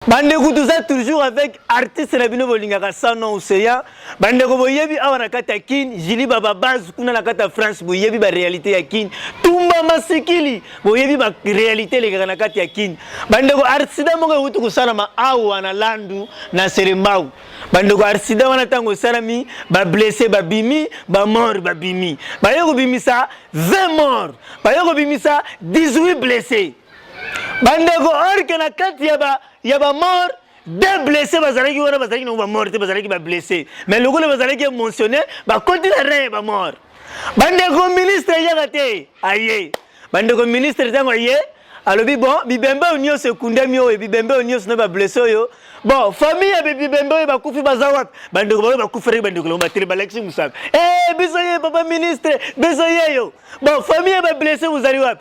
Bandeko tout ça toujours avec artiste na bino bolingaka sans océan. Bandeko boyebi awana kata kin Jili Baba Baz kuna na kata France boyebi ba réalité ya kin. Tumba masikili boyebi ba réalité le na kata ya kin. Bandeko artiste monga utu kusala ma awa na landu na serembau. Bandeko artiste wana tango salami ba blessé ba bimi ba mort ba bimi. Ba yoko bimisa 20 morts. Ba yoko bimisa 18 blessés. Bandeko orke na kati ya ba mort, deux blessés bazalaki wana bazalaki na ba mort bazalaki ba blessé. Mais le gars bazalaki mentionné ba continue rien ba mort. Bandeko ministre yagate aye. Bandeko ministre tango aye. Alobi bon bibembe onyo sekunda mio e bibembe onyo sna ba blessé yo. Bon famille ya bibembe ba kufi bazawat. Bandeko ba kufere bandeko ba tele balexi musab. Bisoye papa ministre bisoye yo. Bon famille ba blessé vous allez wap.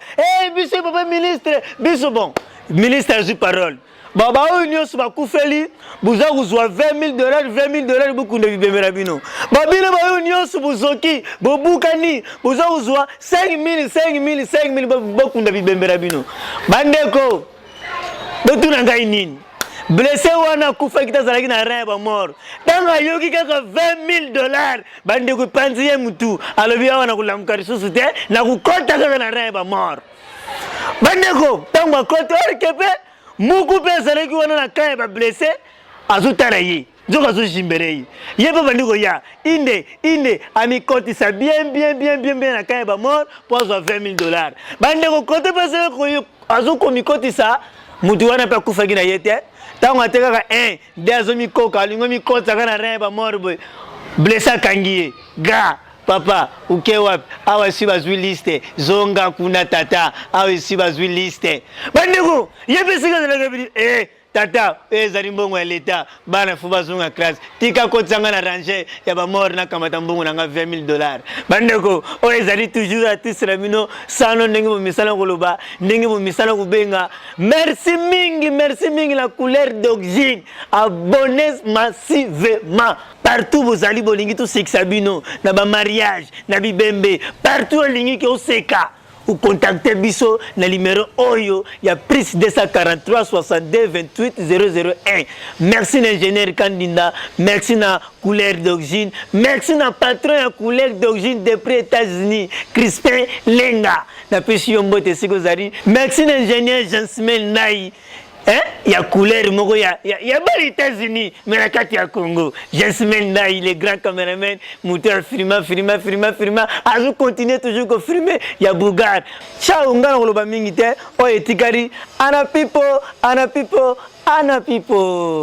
Bisoye papa ministre biso bon. Ministre a parole. Baba union ba kufeli buza kuzwa $20,000 beaucoup de bibembe rabino. Babile ba union buzoki bobukani buza kuzwa 5,000 beaucoup de bibembe rabino. Bandeko betuna ngai nini? Blessé wana kufa kitazalaki na rien ba mort. Tanga yoki kaka $20,000 bandeko panziye mutu alobi wana kulamkari susute na kukota kaka na rien ba mort. Bandeko tanga kota orkepe muku pesa leki wana na kaya ba blessé azutara yi joka zo jimberei yeba bandiko ya inde ami koti sa bien na kaya ba mort pour avoir $20,000 bandeko kote pesa ko azu ko mikoti sa mutu wana pa kufa gina yete tango ateka 1 2 mi koka lingo mi kota kana rien ba mort boy blessé kangiye ga papa ukewa awa si bazwi liste zonga kuna tata awa si bazwi liste bandeko yebe sika zalaka tata ezali mbongo ya leta bana fuba zonga classe tika kotsanga na ranger ya ba mort na kamata mbongo na $20,000 bandeko o ezali toujours artiste ramino sano ndenge bo misala koloba ndenge bo misala kubenga merci mingi la couleur d'origine abonnez massivement partout vous allez bolingi tout sexabino na ba mariage na bibembe partout olingi ke oseka ou contactez biso na numéro oyo ya prise 243 62 28 001. Merci l'ingénieur Kandinda, merci na couleur d'origine, merci na patron ya couleur d'origine depuis États-Unis, Crispin Lenga. Na pesi yombote siko zari. Merci l'ingénieur Jean-Simel Nai. Il y a couleur moko il y a les États-Unis mais la carte ya Congo. Jasmine Nai le grand caméraman moteur filma azu continuer toujours ko filmer ya Bougar. Ciao ngana koloba mingi te o etikari ana people